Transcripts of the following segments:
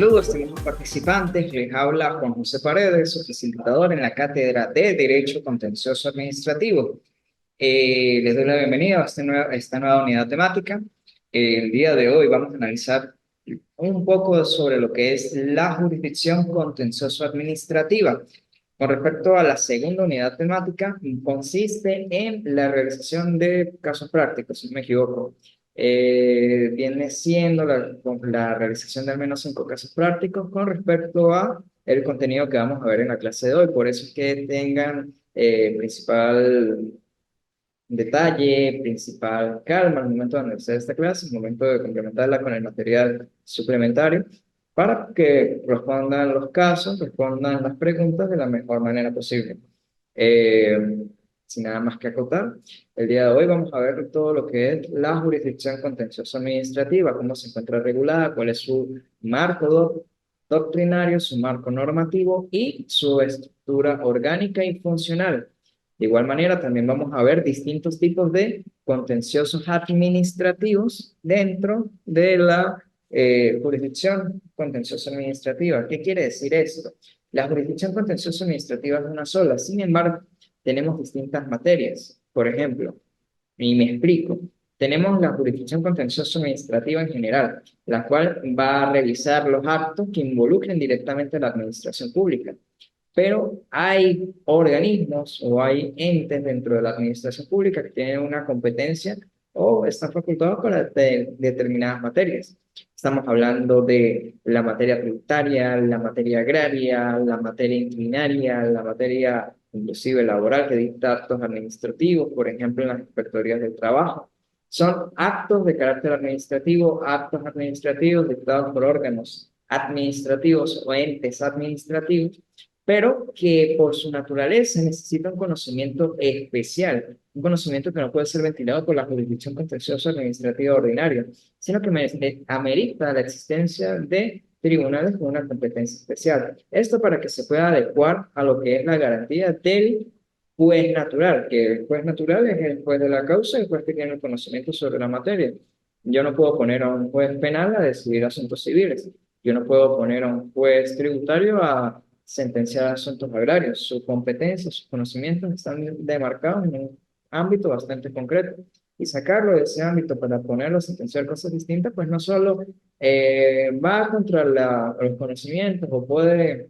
Saludos, estimados participantes. Les habla Juan José Paredes, su facilitador en la Cátedra de Derecho Contencioso Administrativo. Les doy la bienvenida a esta nueva unidad temática. El día de hoy vamos a analizar un poco sobre lo que es la jurisdicción contencioso administrativa. Con respecto a la segunda unidad temática, consiste en la realización de casos prácticos, si no me equivoco. Viene siendo la realización de al menos 5 casos prácticos con respecto a el contenido que vamos a ver en la clase de hoy. Por eso es que tengan principal detalle, principal calma al momento de analizar esta clase, al momento de complementarla con el material suplementario, para que respondan los casos, respondan las preguntas de la mejor manera posible. Eh, Sin nada más que acotar, el día de hoy vamos a ver todo lo que es la jurisdicción contencioso administrativa, cómo se encuentra regulada, cuál es su marco doctrinario, su marco normativo y su estructura orgánica y funcional. De igual manera, también vamos a ver distintos tipos de contenciosos administrativos dentro de la jurisdicción contencioso administrativa. ¿Qué quiere decir esto? La jurisdicción contencioso administrativa es una sola, sin embargo, tenemos distintas materias. Por ejemplo, y me explico, tenemos la jurisdicción contencioso administrativa en general, la cual va a revisar los actos que involucren directamente a la administración pública. Pero hay organismos o hay entes dentro de la administración pública que tienen una competencia o están facultados para determinadas materias. Estamos hablando de la materia tributaria, la materia agraria, la materia inquilinaria, la materia inclusive laboral que dicta actos administrativos, por ejemplo, en las inspectorías del trabajo. Son actos de carácter administrativo, actos administrativos dictados por órganos administrativos o entes administrativos, pero que por su naturaleza necesita un conocimiento especial, un conocimiento que no puede ser ventilado por la jurisdicción contencioso administrativa ordinaria, sino que amerita la existencia de tribunales con una competencia especial. Esto para que se pueda adecuar a lo que es la garantía del juez natural, que el juez natural es el juez de la causa, el juez que tiene el conocimiento sobre la materia. Yo no puedo poner a un juez penal a decidir asuntos civiles. Yo no puedo poner a un juez tributario a sentenciar asuntos agrarios. Su competencia, sus conocimientos están demarcados en un ámbito bastante concreto. Y sacarlo de ese ámbito para ponerlo a sentenciar cosas distintas, pues no solo va contra los conocimientos o puede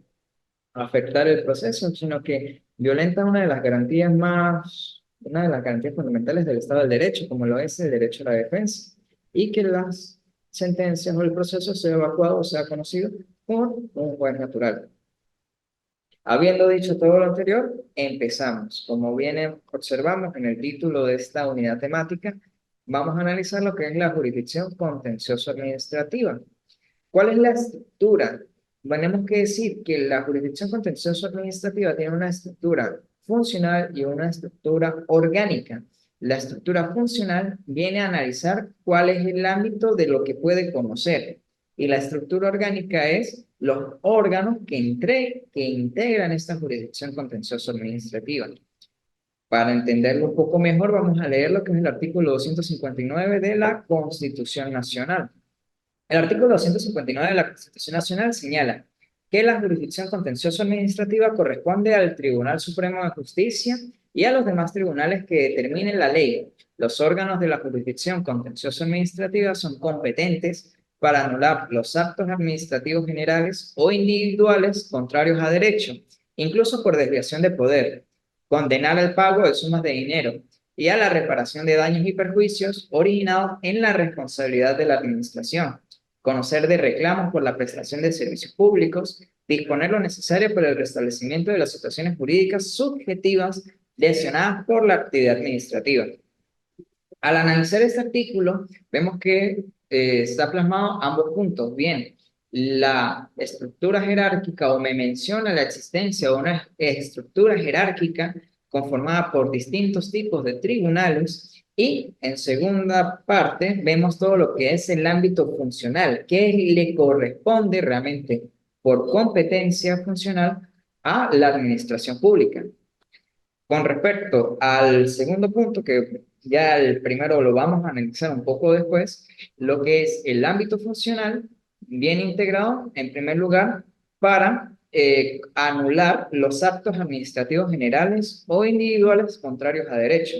afectar el proceso, sino que violenta una de las garantías fundamentales del Estado del Derecho, como lo es el derecho a la defensa, y que las sentencias o el proceso sea evacuado o sea conocido por un juez natural. Habiendo dicho todo lo anterior, empezamos. Como bien observamos en el título de esta unidad temática, vamos a analizar lo que es la jurisdicción contencioso administrativa. ¿Cuál es la estructura? Tenemos que decir que la jurisdicción contencioso administrativa tiene una estructura funcional y una estructura orgánica. La estructura funcional viene a analizar cuál es el ámbito de lo que puede conocer. Y la estructura orgánica es los órganos que integran esta jurisdicción contencioso administrativa. Para entenderlo un poco mejor, vamos a leer lo que es el artículo 259 de la Constitución Nacional. El artículo 259 de la Constitución Nacional señala que la jurisdicción contencioso administrativa corresponde al Tribunal Supremo de Justicia y a los demás tribunales que determinen la ley. Los órganos de la jurisdicción contencioso administrativa son competentes para anular los actos administrativos generales o individuales contrarios a derecho, incluso por desviación de poder, condenar al pago de sumas de dinero y a la reparación de daños y perjuicios originados en la responsabilidad de la administración, conocer de reclamos por la prestación de servicios públicos, disponer lo necesario para el restablecimiento de las situaciones jurídicas subjetivas lesionadas por la actividad administrativa. Al analizar este artículo, vemos que está plasmado ambos puntos. Bien, la estructura jerárquica o me menciona la existencia de una estructura jerárquica conformada por distintos tipos de tribunales y en segunda parte vemos todo lo que es el ámbito funcional, que le corresponde realmente por competencia funcional a la administración pública. Con respecto al segundo punto, que ya el primero lo vamos a analizar un poco después, lo que es el ámbito funcional, bien integrado, en primer lugar, para anular los actos administrativos generales o individuales contrarios a derecho.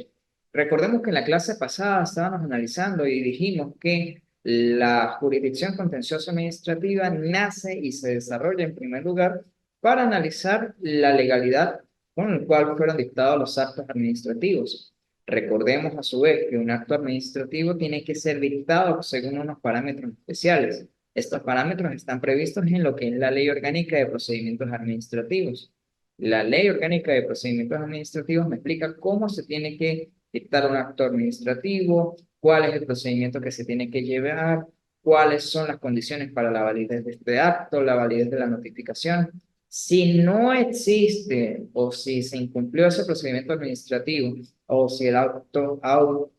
Recordemos que en la clase pasada estábamos analizando y dijimos que la jurisdicción contencioso administrativa nace y se desarrolla en primer lugar para analizar la legalidad con la cual fueron dictados los actos administrativos. Recordemos a su vez que un acto administrativo tiene que ser dictado según unos parámetros especiales. Estos parámetros están previstos en lo que es la Ley Orgánica de Procedimientos Administrativos. La Ley Orgánica de Procedimientos Administrativos me explica cómo se tiene que dictar un acto administrativo, cuál es el procedimiento que se tiene que llevar, cuáles son las condiciones para la validez de este acto, la validez de la notificación. Si no existe o si se incumplió ese procedimiento administrativo o si el acto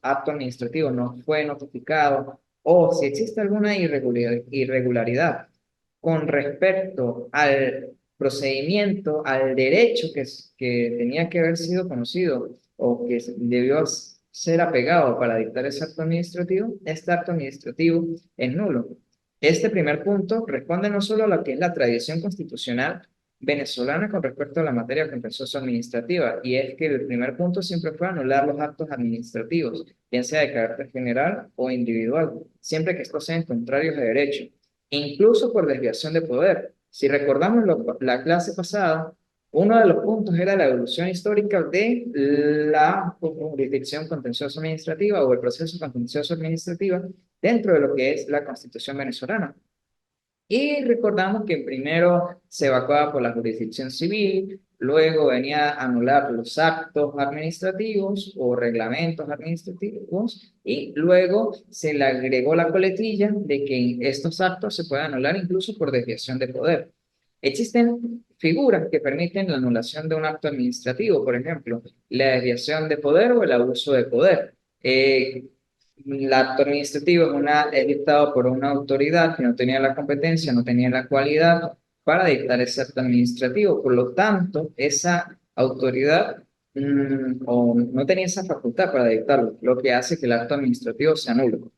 administrativo no fue notificado o si existe alguna irregularidad con respecto al procedimiento, al derecho que tenía que haber sido conocido o que debió ser apegado para dictar ese acto administrativo, este acto administrativo es nulo. Este primer punto responde no solo a lo que es la tradición constitucional venezolana con respecto a la materia contencioso administrativa, y es que el primer punto siempre fue anular los actos administrativos, bien sea de carácter general o individual, siempre que estos sean contrarios de derecho, incluso por desviación de poder. Si recordamos la clase pasada, uno de los puntos era la evolución histórica de la jurisdicción contencioso administrativa o el proceso contencioso administrativo dentro de lo que es la Constitución venezolana. Y recordamos que primero se evacuaba por la jurisdicción civil, luego venía a anular los actos administrativos o reglamentos administrativos, y luego se le agregó la coletilla de que estos actos se pueden anular incluso por desviación de poder. Existen figuras que permiten la anulación de un acto administrativo, por ejemplo, la desviación de poder o el abuso de poder. El acto administrativo es dictado por una autoridad que no tenía la competencia, no tenía la cualidad para dictar ese acto administrativo. Por lo tanto, esa autoridad o no tenía esa facultad para dictarlo, lo que hace que el acto administrativo sea nulo.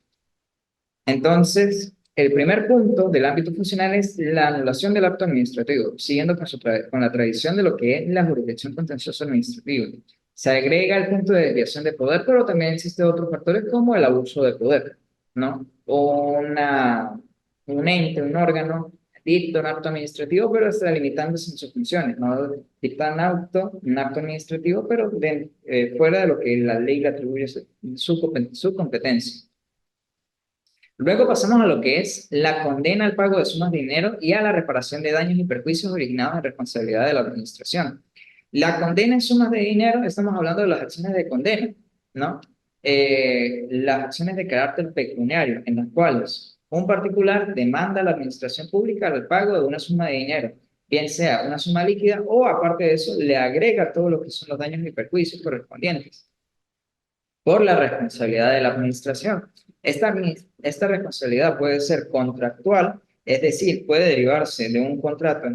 Entonces, el primer punto del ámbito funcional es la anulación del acto administrativo, siguiendo con la tradición de lo que es la jurisdicción contencioso administrativa. Se agrega el punto de desviación de poder, pero también existen otros factores como el abuso de poder, ¿no? Un ente, un órgano, dicta un acto administrativo, pero está limitándose en sus funciones, ¿no? Dicta un acto administrativo, pero fuera de lo que la ley le atribuye su competencia. Luego pasamos a lo que es la condena al pago de sumas de dinero y a la reparación de daños y perjuicios originados en responsabilidad de la administración. La condena en sumas de dinero, estamos hablando de las acciones de condena, ¿no? Las acciones de carácter pecuniario, en las cuales un particular demanda a la administración pública el pago de una suma de dinero, bien sea una suma líquida o aparte de eso le agrega todo lo que son los daños y perjuicios correspondientes por la responsabilidad de la administración. Esta responsabilidad puede ser contractual, es decir, puede derivarse de un contrato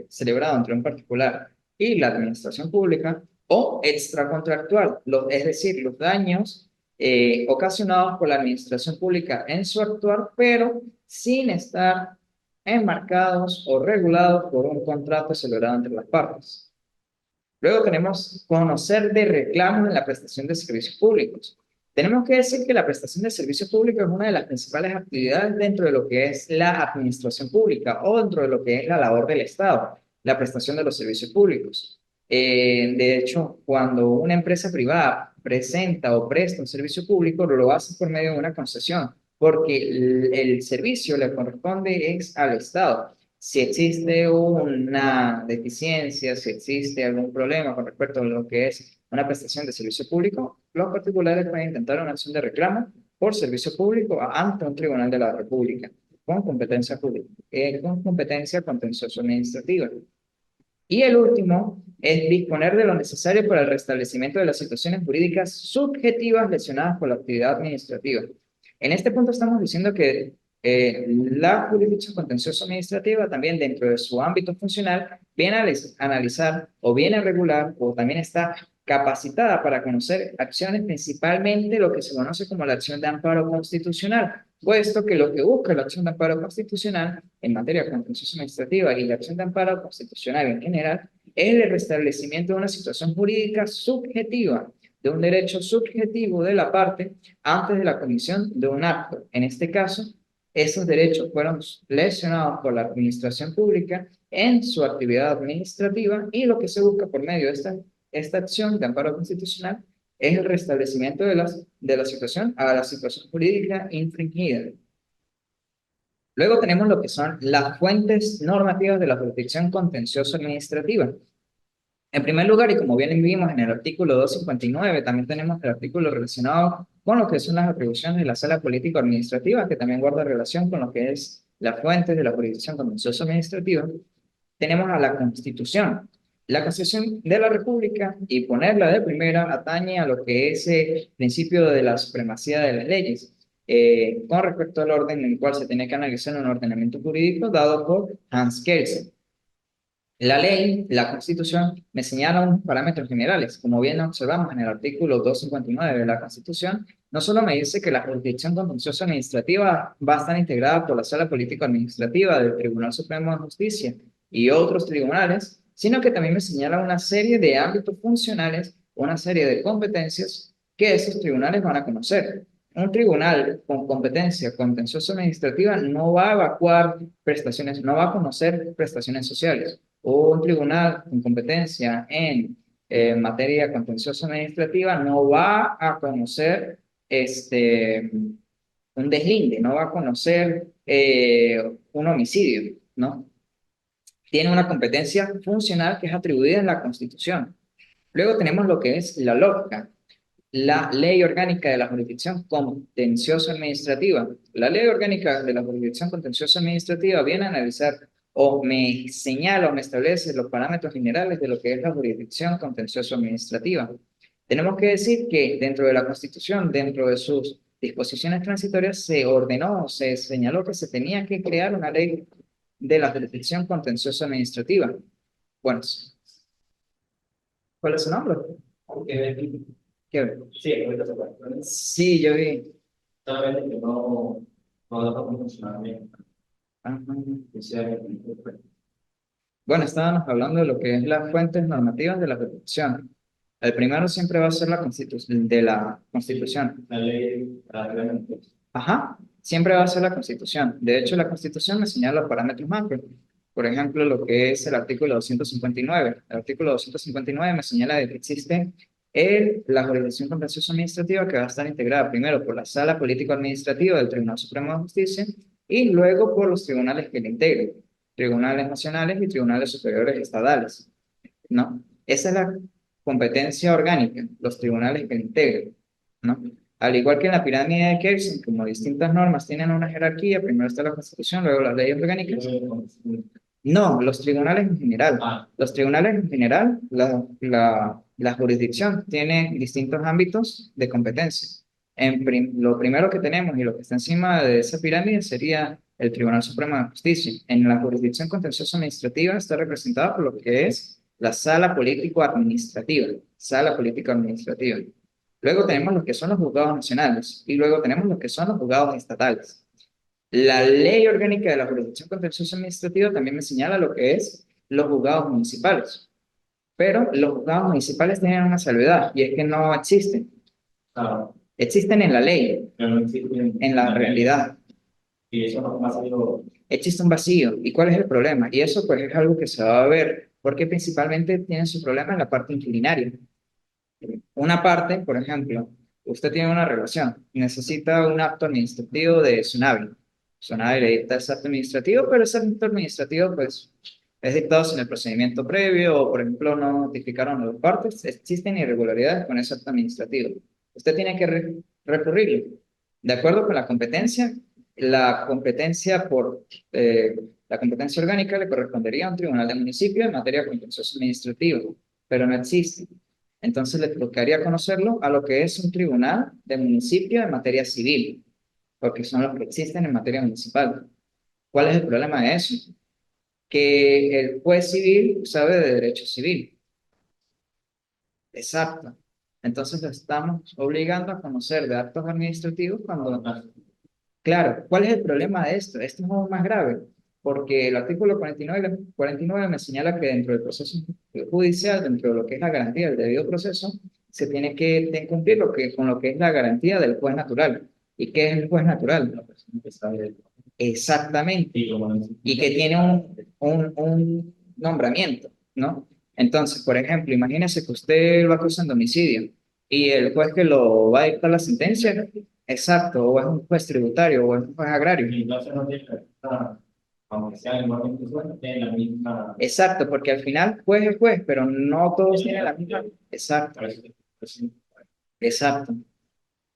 celebrado entre un particular y la administración pública, o extracontractual, es decir, los daños ocasionados por la administración pública en su actuar, pero sin estar enmarcados o regulados por un contrato celebrado entre las partes. Luego tenemos conocer de reclamos en la prestación de servicios públicos. Tenemos que decir que la prestación de servicios públicos es una de las principales actividades dentro de lo que es la administración pública o dentro de lo que es la labor del Estado, la prestación de los servicios públicos. De hecho, cuando una empresa privada presenta o presta un servicio público, lo hace por medio de una concesión, porque el servicio le corresponde es al Estado. Si existe una deficiencia, si existe algún problema con respecto a lo que es una prestación de servicio público, los particulares pueden intentar una acción de reclamo por servicio público ante un tribunal de la República con competencia pública, con competencia contencioso administrativa. Y el último es disponer de lo necesario para el restablecimiento de las situaciones jurídicas subjetivas lesionadas por la actividad administrativa. En este punto estamos diciendo que la jurisdicción contencioso administrativa también dentro de su ámbito funcional viene a analizar o viene a regular o también está capacitada para conocer acciones, principalmente lo que se conoce como la acción de amparo constitucional, puesto que lo que busca la acción de amparo constitucional en materia contenciosa administrativa y la acción de amparo constitucional en general es el restablecimiento de una situación jurídica subjetiva, de un derecho subjetivo de la parte antes de la comisión de un acto. En este caso, esos derechos fueron lesionados por la administración pública en su actividad administrativa y lo que se busca por medio de esta acción de amparo constitucional es el restablecimiento de la situación a la situación jurídica infringida. Luego tenemos lo que son las fuentes normativas de la jurisdicción contencioso administrativa. En primer lugar, y como bien vimos en el artículo 259, también tenemos el artículo relacionado con lo que son las atribuciones de la sala político-administrativa, que también guarda relación con lo que es las fuentes de la jurisdicción contencioso administrativa. Tenemos a la Constitución. La Constitución de la República, y ponerla de primera, atañe a lo que es el principio de la supremacía de las leyes, con respecto al orden en el cual se tiene que analizar un ordenamiento jurídico dado por Hans Kelsen. La ley, la Constitución, me señala unos parámetros generales. Como bien observamos en el artículo 259 de la Constitución, no solo me dice que la jurisdicción contenciosa administrativa va a estar integrada por la Sala Político-Administrativa del Tribunal Supremo de Justicia y otros tribunales, sino que también me señala una serie de ámbitos funcionales, una serie de competencias que esos tribunales van a conocer. Un tribunal con competencia contenciosa administrativa no va a evacuar prestaciones, no va a conocer prestaciones sociales, o un tribunal con competencia en materia contenciosa administrativa no va a conocer un deslinde, no va a conocer un homicidio, ¿no? Tiene una competencia funcional que es atribuida en la Constitución. Luego tenemos lo que es la LORCA, la Ley Orgánica de la Jurisdicción Contenciosa Administrativa. La Ley Orgánica de la Jurisdicción Contenciosa Administrativa viene a analizar o me señala o me establece los parámetros generales de lo que es la jurisdicción contenciosa administrativa. Tenemos que decir que dentro de la Constitución, dentro de sus disposiciones transitorias, se ordenó, se señaló que se tenía que crear una ley de la jurisdicción contenciosa administrativa. Bueno, ¿cuál es su nombre? ¿Qué? Sí, ahorita se puede. Sí, yo vi. Solamente que no da para funcionar bien. Ajá. Que sea Bueno, estábamos hablando de lo que es las fuentes normativas de la Constitución. El primero siempre va a ser la Constitución, de la Constitución. la ley realmente. Ajá, siempre va a ser la Constitución. De hecho, la Constitución me señala los parámetros macro. Por ejemplo, lo que es el artículo 259. El artículo 259 me señala de que existe la jurisdicción contenciosa administrativa que va a estar integrada primero por la Sala Político-Administrativa del Tribunal Supremo de Justicia y luego por los tribunales que le integren, tribunales nacionales y tribunales superiores estatales, ¿no? Esa es la competencia orgánica, los tribunales que le integren, ¿no? Al igual que en la pirámide de Kelsen, como distintas normas tienen una jerarquía, primero está la Constitución, luego las leyes orgánicas. No, los tribunales en general. Los tribunales en general, la jurisdicción tiene distintos ámbitos de competencia. Lo primero que tenemos y lo que está encima de esa pirámide sería el Tribunal Supremo de Justicia. En la jurisdicción contenciosa administrativa está representada por lo que es la Sala Político-Administrativa. Sala Político-Administrativa. Luego tenemos lo que son los juzgados nacionales y luego tenemos lo que son los juzgados estatales. La ley orgánica de la jurisdicción contenciosa administrativa también me señala lo que es los juzgados municipales. Pero los juzgados municipales tienen una salvedad y es que no existen. Claro, Existen en la ley, pero no existe en la realidad. Y eso no más sido. Existe un vacío. ¿Y cuál es el problema? Y eso pues es algo que se va a ver porque principalmente tienen su problema en la parte inquilinaria. Una parte, por ejemplo, usted tiene una relación, necesita un acto administrativo de Tsunami. Tsunami le dicta ese acto administrativo, pero ese acto administrativo, pues, es dictado sin el procedimiento previo, o por ejemplo, no notificaron a las partes, existen irregularidades con ese acto administrativo. Usted tiene que recurrirlo. De acuerdo con la competencia la competencia orgánica le correspondería a un tribunal de municipio en materia de contencioso administrativo, pero no existe. Entonces le tocaría conocerlo a lo que es un tribunal de municipio en materia civil, porque son los que existen en materia municipal. ¿Cuál es el problema de eso? Que el juez civil sabe de derecho civil. Exacto. Entonces lo estamos obligando a conocer de actos administrativos cuando, claro, ¿cuál es el problema de esto? Esto es aún más grave, porque el artículo 49 me señala que dentro del proceso judicial, dentro de lo que es la garantía del debido proceso, se tiene que cumplir con lo que es la garantía del juez natural. ¿Y qué es el juez natural? La persona que sabe Exactamente. y como Y que tiene un nombramiento, ¿no? Entonces, por ejemplo, imagínese que usted lo acusan de homicidio y el juez que lo va a dictar la sentencia, exacto, o es un juez tributario o es un juez agrario. y entonces no tiene que estar, aunque sean igualmente buenos, tienen la misma. Exacto, porque al final juez es juez, pero no todos tienen la misma. Exacto, exacto.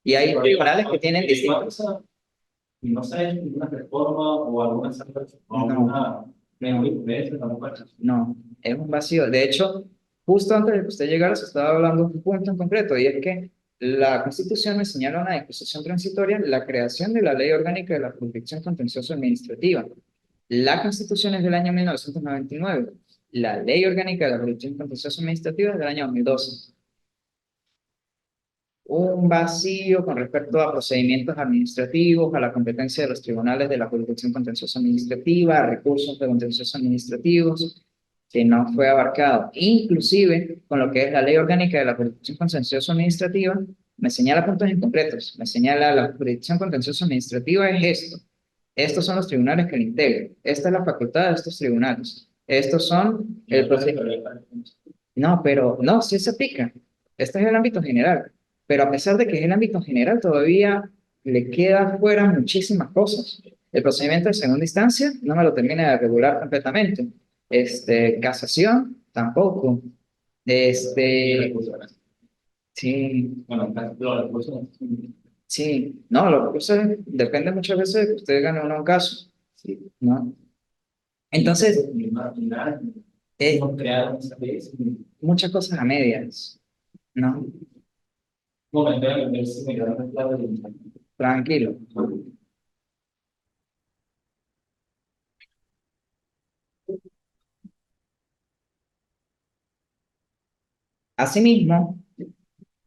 Y hay tribunales que tienen distintos. Y no se ha hecho ninguna reforma o alguna o No, alguna jurisprudencia tampoco. no, es un vacío. De hecho, justo antes de que usted llegara, se estaba hablando de un punto en concreto, y es que la Constitución me señala una disposición transitoria, la creación de la Ley Orgánica de la Jurisdicción Contencioso Administrativa. La Constitución es del año 1999. La Ley Orgánica de la Jurisdicción Contencioso Administrativa es del año 2012. Un vacío con respecto a procedimientos administrativos, a la competencia de los tribunales de la jurisdicción contenciosa administrativa, a recursos de contencioso administrativos, que no fue abarcado. Inclusive, con lo que es la ley orgánica de la jurisdicción contenciosa administrativa, me señala puntos incompletos. Me señala la jurisdicción contenciosa administrativa es esto. Estos son los tribunales que la integran. Esta es la facultad de estos tribunales. Estos son el procedimiento. No, pero no, sí se aplica. Este es el ámbito general. Pero a pesar de que es el ámbito general, todavía le queda fuera muchísimas cosas. El procedimiento de segunda instancia no me lo termina de regular completamente. Casación, tampoco. Este, sí, Bueno, los recursos. sí. No, lo que pasa es, depende muchas veces de que usted gane o no un caso, Sí. ¿no? Entonces, Imaginar, eh, hemos creado esa vez un muchas cosas a medias, ¿no? momento en el que se me da la clave de Tranquilo. Asimismo,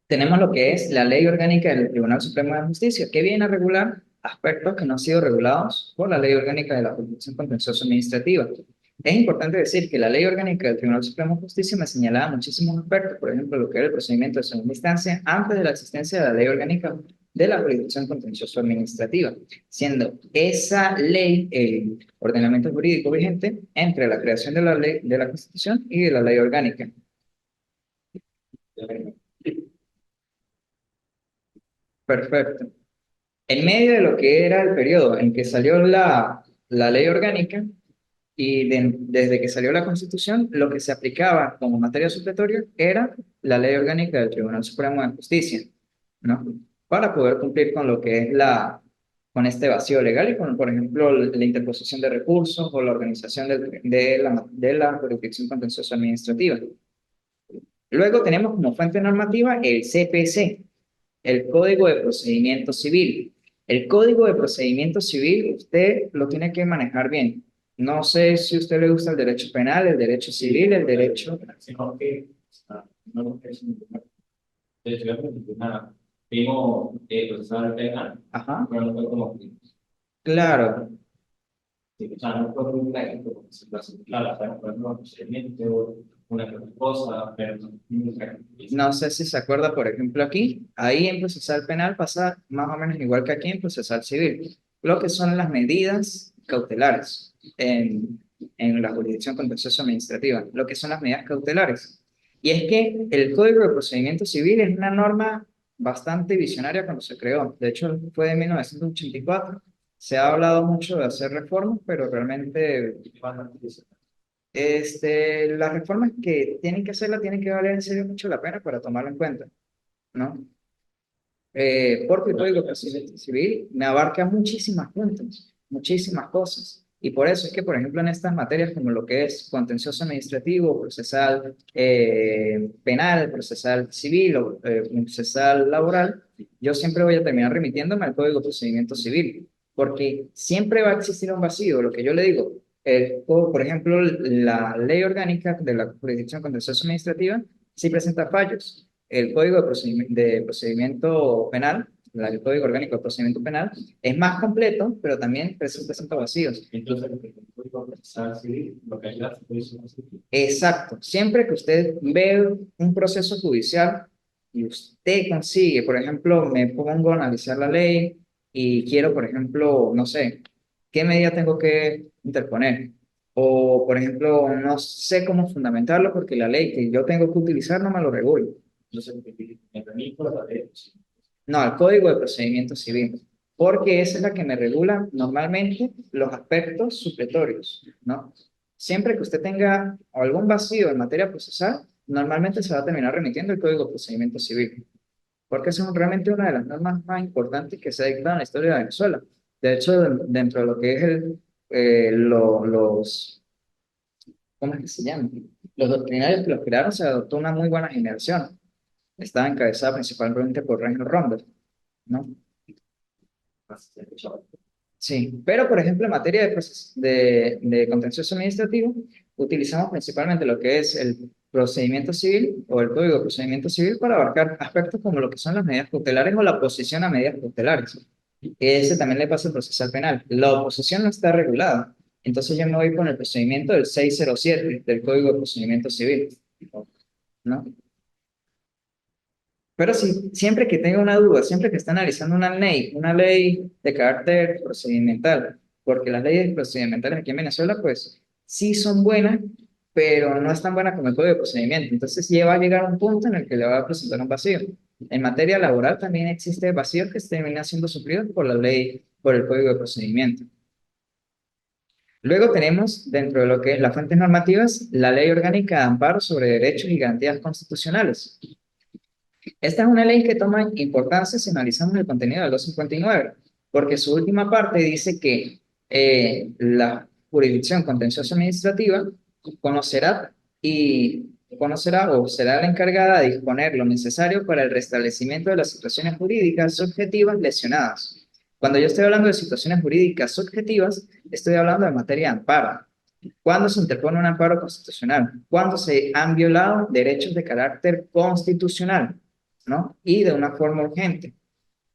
tenemos lo que es la Ley Orgánica del Tribunal Supremo de Justicia, que viene a regular aspectos que no han sido regulados por la Ley Orgánica de la Jurisdicción Contenciosa Administrativa. Es importante decir que la Ley Orgánica del Tribunal Supremo de Justicia me señalaba muchísimos aspectos, por ejemplo, lo que era el procedimiento de segunda instancia antes de la existencia de la Ley Orgánica de la Jurisdicción Contenciosa Administrativa, siendo esa ley el ordenamiento jurídico vigente entre la creación de la ley de la Constitución y de la Ley Orgánica. Perfecto. En medio de lo que era el periodo en que salió la ley orgánica y desde que salió la Constitución, lo que se aplicaba como materia supletoria era la ley orgánica del Tribunal Supremo de Justicia, ¿no? Para poder cumplir con lo que es con este vacío legal y con, por ejemplo, la interposición de recursos o la organización de la jurisdicción contenciosa administrativa. Luego tenemos como fuente normativa el CPC, el Código de Procedimiento Civil. El Código de Procedimiento Civil usted lo tiene que manejar bien. No sé si a usted le gusta el derecho penal, el derecho civil, el derecho... sino que no lo que es de hecho, una primo procesal penal, Ajá, pero no fue como que, claro. o sea, no fue un técnico, como se hace claro, o sea, fue un procedimiento, una cosa, pero nunca. No sé si se acuerda, por ejemplo, aquí, ahí en procesal penal pasa más o menos igual que aquí en procesal civil, lo que son las medidas cautelares en la jurisdicción contencioso administrativa, lo que son las medidas cautelares. Y es que el Código de Procedimiento Civil es una norma bastante visionaria cuando se creó. De hecho, fue de 1984. Se ha hablado mucho de hacer reformas, pero realmente las reformas que tienen que hacerlas tienen que valer en serio mucho la pena para tomarlo en cuenta, ¿no? Porque el Código de Procedimiento Civil me abarca muchísimas puntos, muchísimas cosas. Y por eso es que, por ejemplo, en estas materias como lo que es contencioso administrativo, procesal penal, procesal civil o procesal laboral, yo siempre voy a terminar remitiéndome al Código de Procedimiento Civil, porque siempre va a existir un vacío. Lo que yo le digo, por ejemplo, la ley orgánica de la jurisdicción contencioso administrativa sí presenta fallos. El Código de Procedimiento Penal, el Código Orgánico de Procedimiento Penal, es más completo, pero también presenta vacíos. Entonces, el Código Procesal Civil, lo que ayuda es Exacto. Siempre que usted ve un proceso judicial y usted consigue, por ejemplo, me pongo a analizar la ley y quiero, por ejemplo, no sé, qué medida tengo que interponer. O, por ejemplo, no sé cómo fundamentarlo porque la ley que yo tengo que utilizar no me lo regula. entonces, me permito la ley. No, el Código de Procedimiento Civil, porque esa es la que me regula normalmente los aspectos supletorios, ¿no? Siempre que usted tenga algún vacío en materia procesal, normalmente se va a terminar remitiendo el Código de Procedimiento Civil, porque es realmente una de las normas más importantes que se ha dictado en la historia de Venezuela. De hecho, dentro de lo que es ¿cómo es que se llama? Los doctrinarios que los crearon se adoptó una muy buena generación. Estaba encabezada principalmente por Reino Ronda, ¿no? Sí, pero por ejemplo en materia de contencioso administrativo, utilizamos principalmente lo que es el procedimiento civil o el Código de Procedimiento Civil para abarcar aspectos como lo que son las medidas cautelares o la oposición a medidas cautelares. Ese también le pasa al procesal penal. La oposición no está regulada. Entonces yo me voy con el procedimiento del 607 del Código de Procedimiento Civil, ¿no? Pero sí, siempre que tenga una duda, siempre que esté analizando una ley de carácter procedimental, porque las leyes procedimentales aquí en Venezuela, pues sí son buenas, pero no es tan buena como el Código de Procedimiento. Entonces va a llegar a un punto en el que le va a presentar un vacío. En materia laboral también existe vacíos que terminan siendo suplidos por la ley, por el Código de Procedimiento. Luego tenemos, dentro de lo que es las fuentes normativas, la Ley Orgánica de Amparo sobre Derechos y Garantías Constitucionales. Esta es una ley que toma importancia si analizamos el contenido del 259, porque su última parte dice que la jurisdicción contencioso administrativa conocerá conocerá o será la encargada de disponer lo necesario para el restablecimiento de las situaciones jurídicas subjetivas lesionadas. Cuando yo estoy hablando de situaciones jurídicas subjetivas, estoy hablando de materia de amparo. ¿Cuándo se interpone un amparo constitucional? Cuando se han violado derechos de carácter constitucional, ¿no? Y de una forma urgente.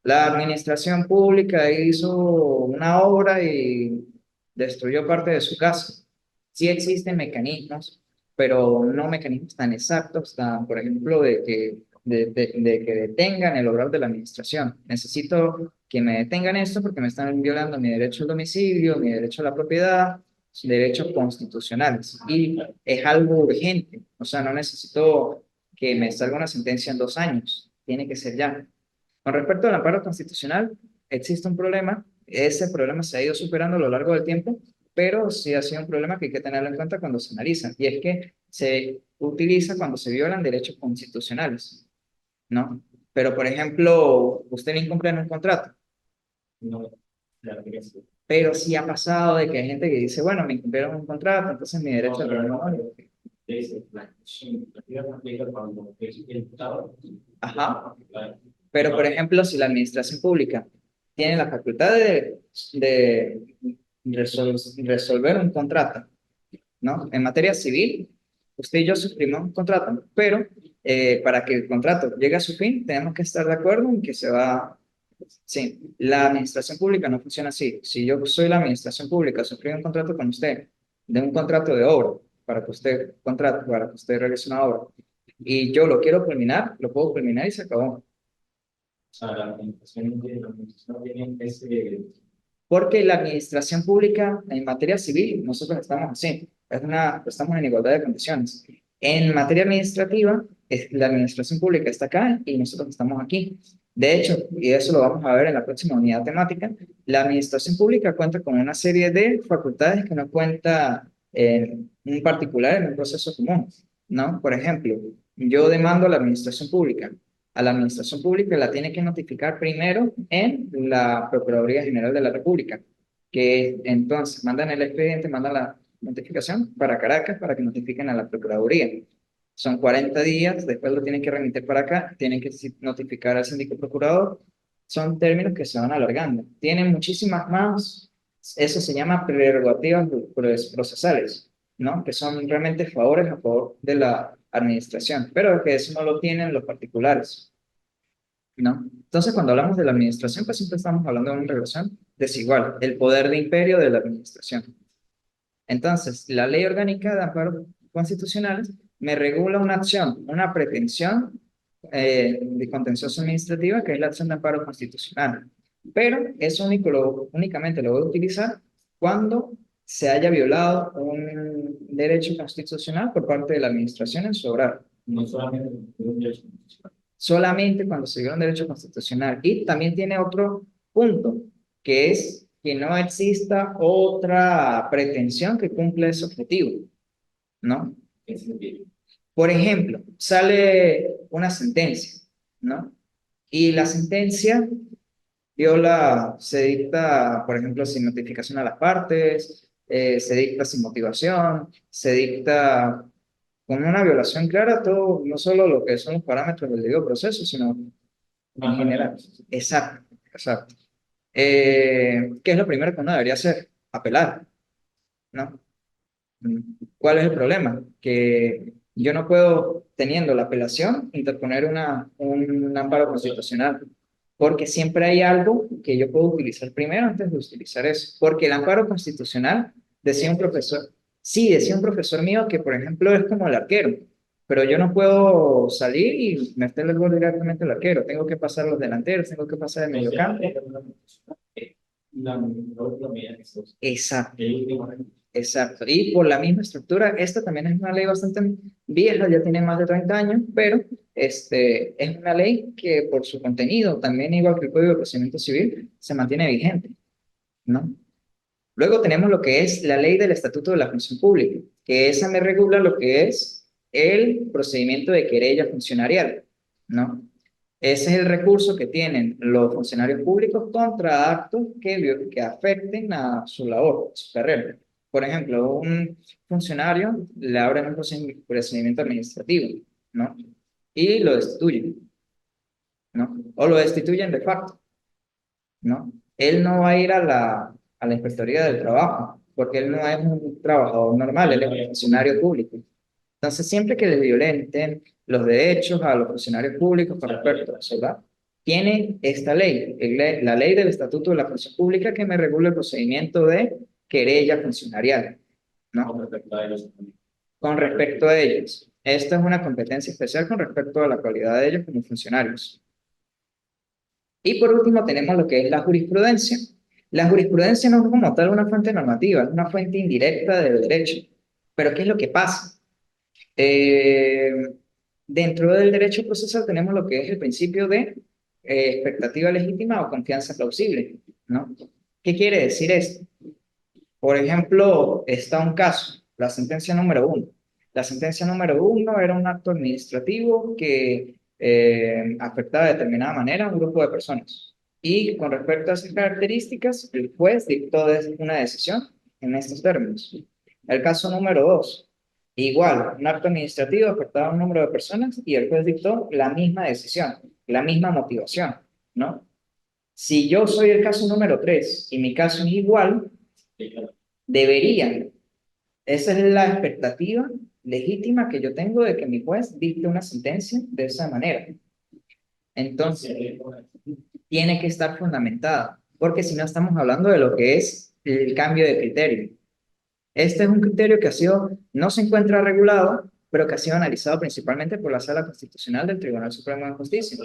La administración pública hizo una obra y destruyó parte de su casa. Sí existen mecanismos, pero no mecanismos tan exactos, tan, por ejemplo, de que detengan el obrar de la administración. Necesito que me detengan esto porque me están violando mi derecho al domicilio, mi derecho a la propiedad, derechos constitucionales. Y es algo urgente. O sea, no necesito que me salga una sentencia en 2 años. Tiene que ser ya. Con respecto al amparo constitucional, existe un problema. Ese problema se ha ido superando a lo largo del tiempo, pero sí ha sido un problema que hay que tenerlo en cuenta cuando se analiza. Y es que se utiliza cuando se violan derechos constitucionales, ¿no? Pero, por ejemplo, usted le incumple en un contrato, No, la que es. pero sí ha pasado de que hay gente que dice, bueno, me incumplieron un contrato, entonces mi derecho al renovable. Dice, la acción administrativa no aplica cuando es el Estado. Ajá. Pero, por ejemplo, si la administración pública tiene la facultad de resolver un contrato, ¿no? En materia civil, usted y yo suscribimos un contrato, pero para que el contrato llegue a su fin, tenemos que estar de acuerdo en que se va. Sí, la administración pública no funciona así. Si yo soy la administración pública, suscribo un contrato con usted, de un contrato de obra, para que usted realice una obra, y yo lo quiero culminar, lo puedo culminar y se acabó. O sea, la administración no tiene ese. Porque la administración pública en materia civil, nosotros estamos así, estamos en igualdad de condiciones. En materia administrativa, la administración pública está acá y nosotros estamos aquí. De hecho, y eso lo vamos a ver en la próxima unidad temática, la administración pública cuenta con una serie de facultades que no cuenta un particular en un proceso común, ¿no? Por ejemplo, yo demando a la administración pública, la tiene que notificar primero en la Procuraduría General de la República, que entonces mandan el expediente, mandan la notificación para Caracas para que notifiquen a la Procuraduría. Son 40 días, después lo tienen que remitir para acá, tienen que notificar al síndico procurador. Son términos que se van alargando. Tienen muchísimas más, eso se llama prerrogativas procesales, ¿no? Que son realmente favores a favor administración, pero que eso no lo tienen los particulares, ¿no? Entonces, cuando hablamos de la administración, pues siempre estamos hablando de una relación desigual, el poder de imperio de la administración. Entonces, la ley orgánica de amparos constitucionales me regula una acción, una pretensión de contencioso administrativa, que es la acción de amparo constitucional. Pero eso únicamente lo voy a utilizar cuando se haya violado un derecho constitucional por parte de la administración en su obrar. No solamente un derecho constitucional. Solamente cuando se viola un derecho constitucional. Y también tiene otro punto, que es que no exista otra pretensión que cumpla ese objetivo, ¿no? ¿En qué sentido? Por ejemplo, sale una sentencia, ¿no? Y la sentencia se dicta, por ejemplo, sin notificación a las partes, se dicta sin motivación, se dicta con una violación clara, todo, no solo lo que son los parámetros del debido proceso, sino en general. Exacto, exacto. ¿Qué es lo primero que uno debería hacer? Apelar, ¿no? ¿Cuál es el problema? Que yo no puedo, teniendo la apelación, interponer un amparo constitucional, porque siempre hay algo que yo puedo utilizar primero antes de utilizar eso. Porque el amparo constitucional, decía un profesor, sí, decía un profesor mío que, por ejemplo, es como el arquero, pero yo no puedo salir y meterle el gol directamente al arquero. Tengo que pasar los delanteros, tengo que pasar el mediocampo. La medida que se usa. Exacto. El último. Exacto. Y por la misma estructura, esta también es una ley bastante vieja, ya tiene más de 30 años, pero es una ley que por su contenido, también igual que el Código de Procedimiento Civil, se mantiene vigente, ¿no? Luego tenemos lo que es la ley del Estatuto de la Función Pública, que esa me regula lo que es el procedimiento de querella funcionarial, ¿no? Ese es el recurso que tienen los funcionarios públicos contra actos que afecten a su labor, su carrera. Por ejemplo, un funcionario le abren un procedimiento administrativo, ¿no? Y lo destituyen, ¿no? O lo destituyen de facto, ¿no? Él no va a ir a la Inspectoría del Trabajo, porque él no es un trabajador normal, él es un funcionario público. Entonces, siempre que les violenten los derechos a los funcionarios públicos con respecto a eso, ¿verdad? Tiene esta ley, la ley del Estatuto de la Función Pública, que me regula el procedimiento de querella funcionarial, ¿no? Con respecto a ellos. Con respecto a ellos. Esta es una competencia especial con respecto a la calidad de ellos como funcionarios. Y por último tenemos lo que es la jurisprudencia. La jurisprudencia no es como tal una fuente normativa, es una fuente indirecta del derecho. Pero ¿qué es lo que pasa? Eh, Dentro del derecho procesal tenemos lo que es el principio de expectativa legítima o confianza plausible, ¿no? ¿Qué quiere decir esto? Por ejemplo, está un caso, la sentencia número 1. La sentencia número 1 era un acto administrativo que afectaba de determinada manera a un grupo de personas. Y con respecto a esas características, el juez dictó una decisión en estos términos. El caso número 2, igual, un acto administrativo afectaba a un número de personas y el juez dictó la misma decisión, la misma motivación, ¿no? Si yo soy el caso número 3 y mi caso es igual, deberían. Esa es la expectativa legítima que yo tengo de que mi juez dicte una sentencia de esa manera. Entonces, tiene que estar fundamentada, porque si no estamos hablando de lo que es el cambio de criterio. Este es un criterio que no se encuentra regulado, pero que ha sido analizado principalmente por la Sala Constitucional del Tribunal Supremo de Justicia,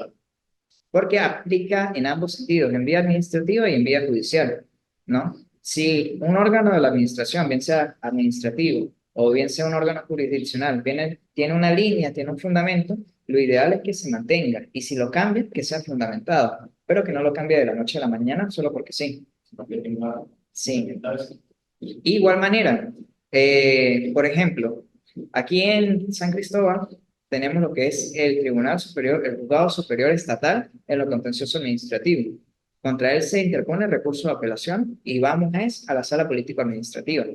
porque aplica en ambos sentidos, en vía administrativa y en vía judicial, ¿no? Si un órgano de la administración, bien sea administrativo o bien sea un órgano jurisdiccional, tiene una línea, tiene un fundamento, lo ideal es que se mantenga, y si lo cambia, que sea fundamentado, pero que no lo cambie de la noche a la mañana solo porque sí. Sí. Igual manera, por ejemplo, aquí en San Cristóbal tenemos lo que es el Tribunal Superior, el Juzgado Superior Estatal en lo contencioso administrativo. Contra él se interpone el recurso de apelación y vamos a la Sala Político-Administrativa.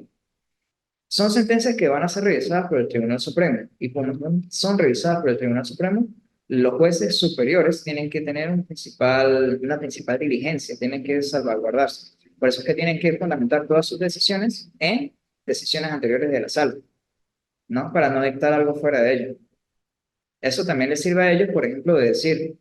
Son sentencias que van a ser revisadas por el Tribunal Supremo y como son revisadas por el Tribunal Supremo, los jueces superiores tienen que tener una principal diligencia, tienen que salvaguardarse. Por eso es que tienen que fundamentar todas sus decisiones en decisiones anteriores de la sala, ¿no? Para no dictar algo fuera de ello. Eso también les sirve a ellos, por ejemplo, de decir,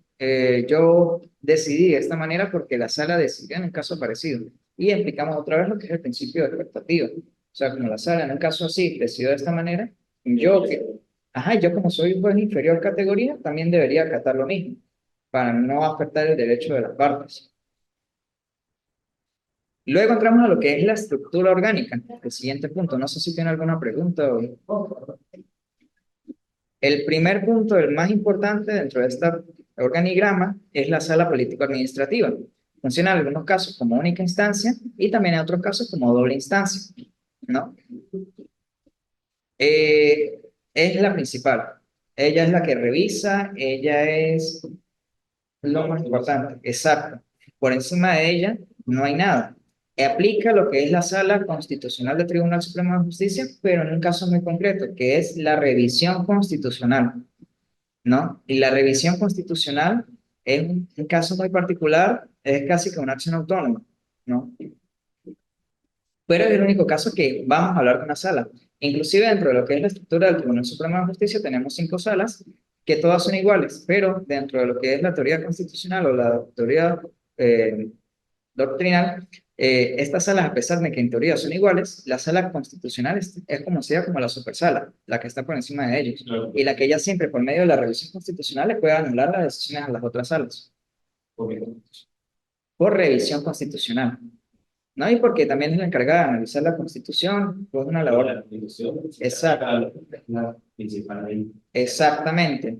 yo decidí de esta manera porque la sala decidió en un caso parecido. Y explicamos otra vez lo que es el principio de expectativa. O sea, como la sala en un caso así decidió de esta manera, yo que, ajá, yo como soy un juez inferior categoría, también debería acatar lo mismo, para no afectar el derecho de las partes. Luego entramos a lo que es la estructura orgánica, el siguiente punto. No sé si tiene alguna pregunta. El primer punto, el más importante dentro de este organigrama, es la sala político-administrativa. Funciona en algunos casos como única instancia y también en otros casos como doble instancia, ¿no? Eh, es la principal. Ella es la que revisa, ella es lo más importante, exacto. Por encima de ella no hay nada. Aplica lo que es la Sala Constitucional del Tribunal Supremo de Justicia, pero en un caso muy concreto, que es la revisión constitucional, ¿no? Y la revisión constitucional es un caso muy particular, es casi que una acción autónoma, ¿no? Pero es el único caso que vamos a hablar de una sala. Inclusive dentro de lo que es la estructura del Tribunal Supremo de Justicia tenemos 5 salas que todas son iguales, pero dentro de lo que es la teoría constitucional o la teoría eh, doctrinal, estas salas, a pesar de que en teoría son iguales, la sala constitucional es conocida como la supersala, la que está por encima de ellos, Claro, y la que ella siempre, por medio de la revisión constitucional, le puede anular las decisiones a las otras salas, porque por revisión constitucional. ¿No? Y porque también es la encargada de analizar la Constitución, pues una la labor. Constitución Exacto, es la principal ahí. exactamente.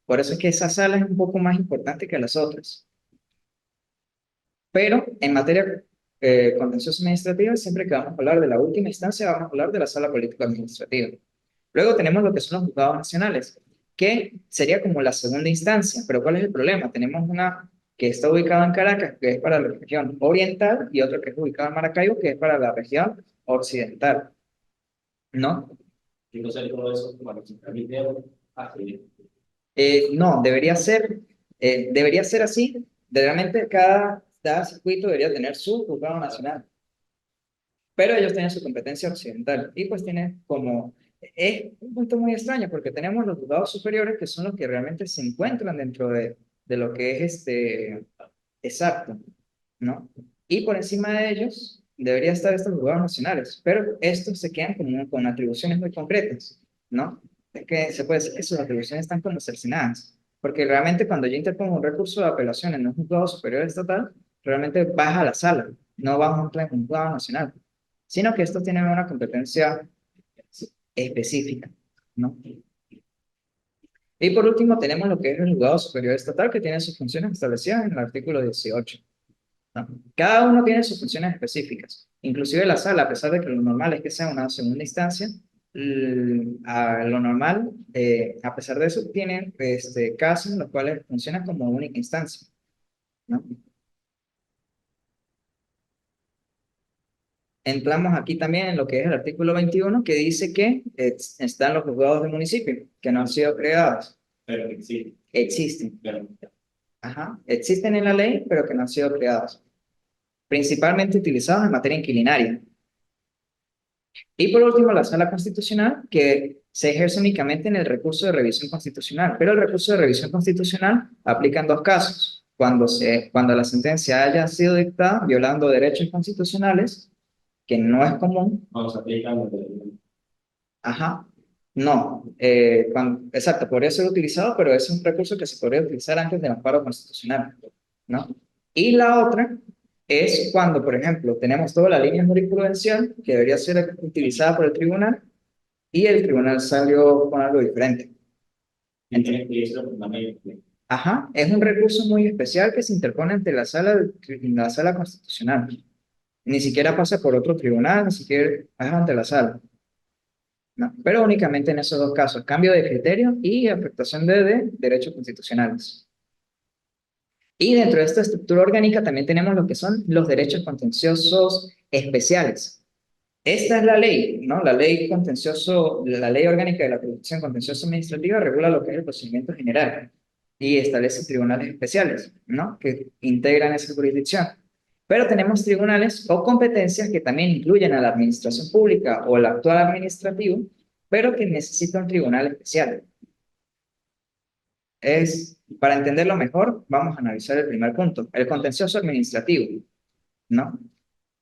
Por eso es que esa sala es un poco más importante que las otras. Pero en materia contencioso administrativa, siempre que vamos a hablar de la última instancia, vamos a hablar de la sala política administrativa. Luego tenemos lo que son los juzgados nacionales, que sería como la segunda instancia. Pero ¿cuál es el problema? Tenemos una que está ubicada en Caracas, que es para la región oriental, y otra que es ubicada en Maracaibo, que es para la región occidental, ¿no? Y entonces todo eso, bueno, se permite hacer. No, debería ser así. Realmente cada circuito debería tener su juzgado nacional, pero ellos tienen su competencia occidental y pues tienen como, es un punto muy extraño porque tenemos los juzgados superiores que son los que realmente se encuentran dentro de lo que es exacto, ¿no? Y por encima de ellos debería estar estos juzgados nacionales, pero estos se quedan como con atribuciones muy concretas, ¿no? Es que se puede decir que sus atribuciones están como cercenadas, porque realmente cuando yo interpongo un recurso de apelación en un juzgado superior estatal, realmente baja a la sala, no va a un juzgado nacional, sino que estos tienen una competencia específica, ¿no? Y por último tenemos lo que es el juzgado superior estatal, que tiene sus funciones establecidas en el artículo 18. ¿No? Cada uno tiene sus funciones específicas. Inclusive la sala, a pesar de que lo normal es que sea una segunda instancia, a lo normal, a pesar de eso, tienen casos en los cuales funcionan como única instancia, ¿no? Entramos aquí también en lo que es el artículo 21, que dice que están los juzgados de municipio, que no han sido creados. Pero sí, Existen. pero Ajá. Existen en la ley, pero que no han sido creados. Principalmente utilizados en materia inquilinaria. Y por último, la sala constitucional, que se ejerce únicamente en el recurso de revisión constitucional, pero el recurso de revisión constitucional aplica en 2 casos: cuando la sentencia haya sido dictada violando derechos constitucionales, que no es común. vamos a aplicar lo que Ajá, no, exacto, podría ser utilizado, pero es un recurso que se podría utilizar antes del amparo constitucional, ¿no? Y la otra es cuando, por ejemplo, tenemos toda la línea jurisprudencial que debería ser utilizada por el tribunal y el tribunal salió con algo diferente. y tiene que irse fundamentalmente. Ajá, es un recurso muy especial que se interpone ante la sala constitucional. Ni siquiera pasa por otro tribunal, ni siquiera es ante la sala. ¿No? Pero únicamente en esos 2 casos: cambio de criterio y afectación de derechos constitucionales. Y dentro de esta estructura orgánica también tenemos lo que son los derechos contenciosos especiales. Esta es la ley, ¿no? La ley orgánica de la protección contencioso administrativa regula lo que es el procedimiento general y establece tribunales especiales, ¿no? Que integran esa jurisdicción. Pero tenemos tribunales o competencias que también incluyen a la administración pública o el actual administrativo, pero que necesitan un tribunal especial. para entenderlo mejor, vamos a analizar el primer punto, el contencioso administrativo, ¿no?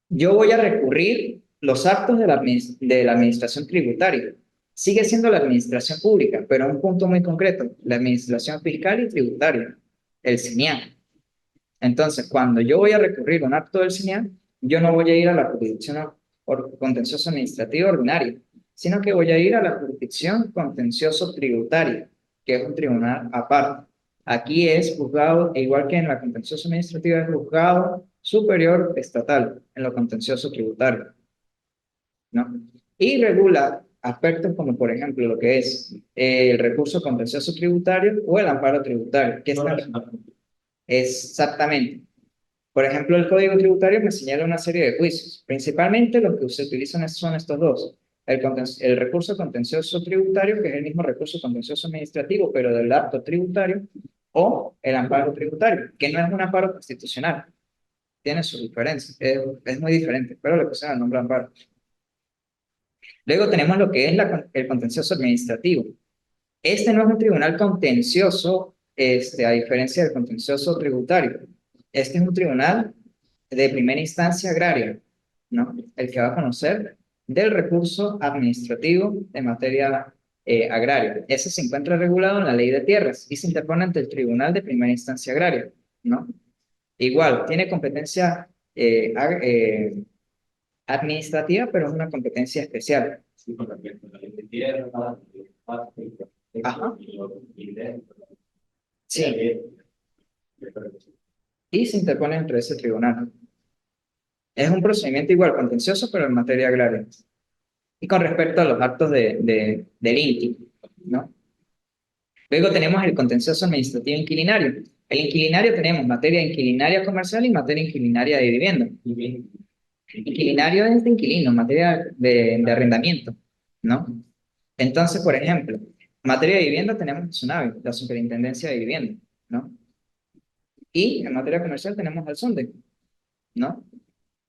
Yo voy a recurrir los actos de la administración tributaria. Sigue siendo la administración pública, pero un punto muy concreto, la administración fiscal y tributaria, el CINIAN. Entonces, cuando yo voy a recurrir un acto del CINIAN, yo no voy a ir a la jurisdicción contencioso administrativa ordinaria, sino que voy a ir a la jurisdicción contencioso tributaria, que es un tribunal aparte. Aquí es juzgado, e igual que en la contencioso administrativa, es juzgado superior estatal en lo contencioso tributario, ¿no? Y regula aspectos como, por ejemplo, lo que es el recurso contencioso tributario o el amparo tributario, que están exactamente. Por ejemplo, el Código Tributario me señala una serie de juicios. Principalmente los que se utilizan son estos dos. El recurso contencioso tributario, que es el mismo recurso contencioso administrativo, pero del acto tributario, o el amparo tributario, que no es un amparo constitucional. Tiene sus diferencias. Es muy diferente, pero le pusieron el nombre amparo. Luego tenemos lo que es el contencioso administrativo. Este no es un tribunal contencioso, a diferencia del contencioso tributario. Este es un tribunal de primera instancia agraria, ¿no? El que va a conocer del recurso administrativo de materia agraria. Ese se encuentra regulado en la ley de tierras y se interpone ante el tribunal de primera instancia agraria, ¿no? Igual, tiene competencia administrativa, pero es una competencia especial. Sí, con respecto a la ley de tierra, Ajá. Sí, y se interpone entre ese tribunal. Es un procedimiento igual contencioso, pero en materia agraria. Y con respecto a los actos del INTI, ¿no? Luego tenemos el contencioso administrativo inquilinario. El inquilinario tenemos materia inquilinaria comercial y materia inquilinaria de vivienda. Inquilinario es de inquilino, materia de arrendamiento, ¿no? Entonces, por ejemplo, en materia de vivienda tenemos el SUNAVI, la Superintendencia de Vivienda, ¿no? Y en materia comercial tenemos el SUNDE, ¿no?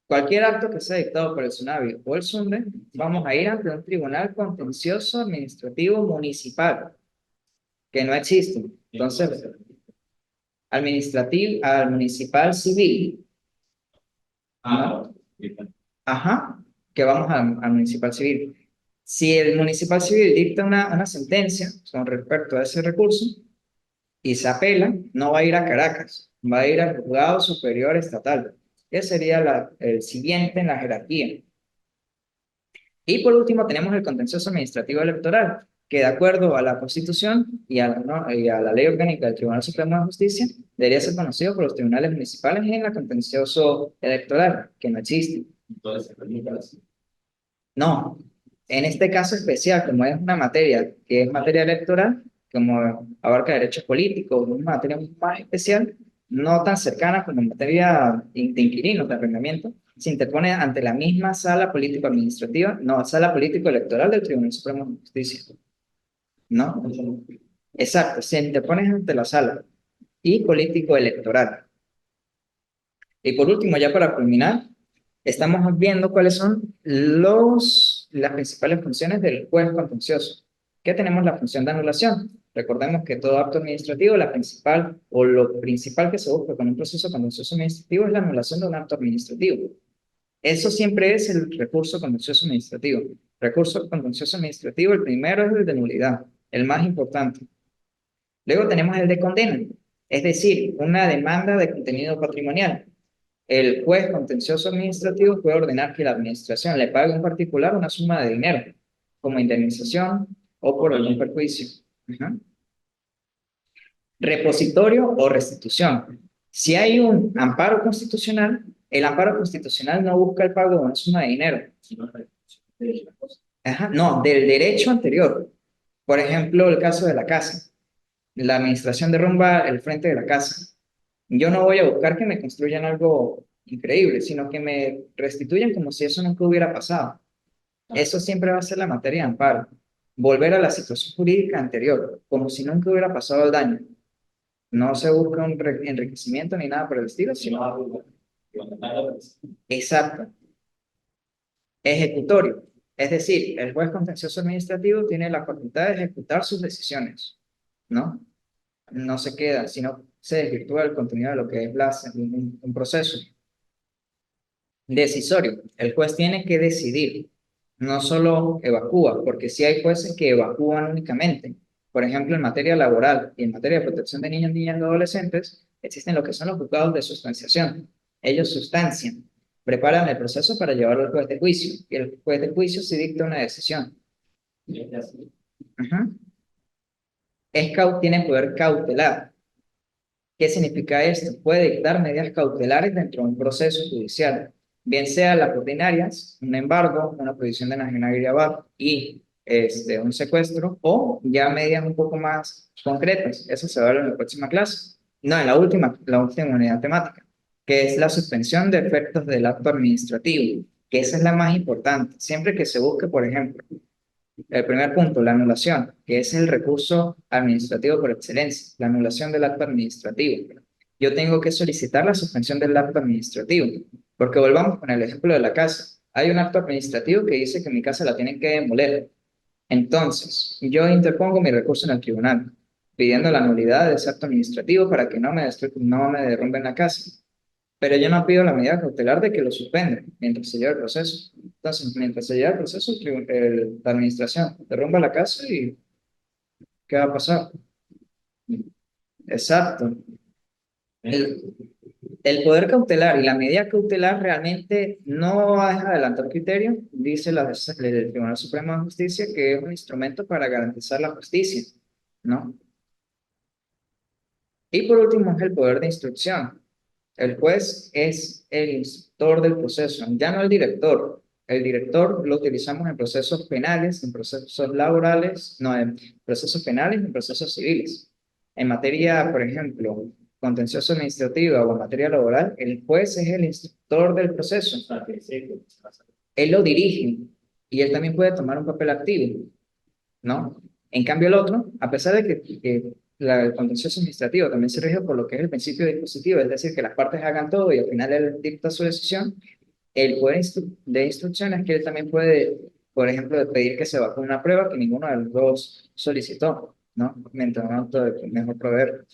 Cualquier acto que sea dictado por el SUNAVI o el SUNDE, vamos a ir ante un tribunal contencioso administrativo municipal, que no existe. Entonces, al municipal civil, ¿no? Ajá, que vamos al municipal civil. Si el municipal civil dicta una sentencia con respecto a ese recurso y se apela, no va a ir a Caracas, va a ir al juzgado superior estatal, que sería el siguiente en la jerarquía. Y por último tenemos el contencioso administrativo electoral, que de acuerdo a la Constitución y a la Ley Orgánica del Tribunal Supremo de Justicia, debería ser conocido por los tribunales municipales en el contencioso electoral, que no existe. Entonces, se permite así. No, en este caso especial, como es una materia que es materia electoral, como abarca derechos políticos, una materia más especial, no tan cercana como en materia de inquilinos, de arrendamiento, se interpone ante la misma sala político-administrativa, no, sala político-electoral del Tribunal Supremo de Justicia, ¿no? Exacto, se interpone ante la sala y político-electoral. Y por último, ya para culminar, estamos viendo cuáles son las principales funciones del juez contencioso. ¿Qué tenemos? La función de anulación. Recordemos que todo acto administrativo, la principal o lo principal que se busca con un proceso contencioso administrativo es la anulación de un acto administrativo. Eso siempre es el recurso contencioso administrativo. Recurso contencioso administrativo, el primero es el de nulidad, el más importante. Luego tenemos el de condena, es decir, una demanda de contenido patrimonial. El juez contencioso administrativo puede ordenar que la administración le pague a un particular una suma de dinero, como indemnización o por algún perjuicio. Ajá. Repositorio o restitución. Si hay un amparo constitucional, el amparo constitucional no busca el pago de una suma de dinero. Ajá, no, del derecho anterior. Por ejemplo, el caso de la casa. La administración derrumba el frente de la casa. Yo no voy a buscar que me construyan algo increíble, sino que me restituyan como si eso nunca hubiera pasado. Eso siempre va a ser la materia de amparo. Volver a la situación jurídica anterior, como si nunca hubiera pasado el daño. No se busca un enriquecimiento ni nada por el estilo, sino... Exacto. Ejecutorio. Es decir, el juez contencioso administrativo tiene la facultad de ejecutar sus decisiones, ¿no? no se queda, sino se desvirtúa el contenido de lo que es un proceso decisorio. El juez tiene que decidir, no solo evacúa, porque si hay jueces que evacúan únicamente. Por ejemplo, en materia laboral y en materia de protección de niños, niñas y adolescentes, existen lo que son los juzgados de sustanciación. Ellos sustancian, preparan el proceso para llevarlo al juez de juicio, y el juez de juicio se dicta una decisión. Ujú. Tiene poder cautelar. ¿Qué significa esto? Puede dictar medidas cautelares dentro de un proceso judicial, bien sea las ordinarias, un embargo, una prohibición de enajenar y gravar y un secuestro, o ya medidas un poco más concretas. Eso se va a ver en la próxima clase. No, en la última unidad temática, que es la suspensión de efectos del acto administrativo, que esa es la más importante. Siempre que se busque, por ejemplo, el primer punto, la anulación, que es el recurso administrativo por excelencia, la anulación del acto administrativo. Yo tengo que solicitar la suspensión del acto administrativo, porque volvamos con el ejemplo de la casa. Hay un acto administrativo que dice que mi casa la tienen que demoler. Entonces, yo interpongo mi recurso en el tribunal, pidiendo la nulidad de ese acto administrativo para que no me derrumben la casa. Pero yo no pido la medida cautelar de que lo suspenden mientras se lleva el proceso. Entonces, mientras se lleva el proceso, la administración derrumba la casa y ¿qué va a pasar? Exacto. El, el poder cautelar y la medida cautelar realmente no deja adelantar criterio, dice la ley del Tribunal Supremo de Justicia, que es un instrumento para garantizar la justicia, ¿no? Y por último es el poder de instrucción. El juez es el instructor del proceso, ya no el director. El director lo utilizamos en procesos penales, en procesos laborales, no, en procesos penales y en procesos civiles. En materia, por ejemplo, contencioso administrativa o en materia laboral, el juez es el instructor del proceso. Él lo dirige y él también puede tomar un papel activo, ¿no? En cambio, el otro, a pesar de el contencioso administrativo también se rige por lo que es el principio dispositivo, es decir, que las partes hagan todo y al final él dicta su decisión, el poder de instrucción es que él también puede, por ejemplo, pedir que se vacune una prueba que ninguno de los dos solicitó, ¿no? Mientras tanto, mejor proveer.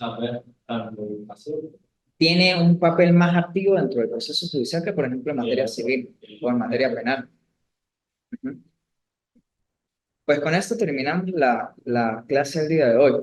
Tiene un papel más activo dentro del proceso judicial que, por ejemplo, en materia civil o en materia penal. Ujú. Pues con esto terminamos la clase del día de hoy.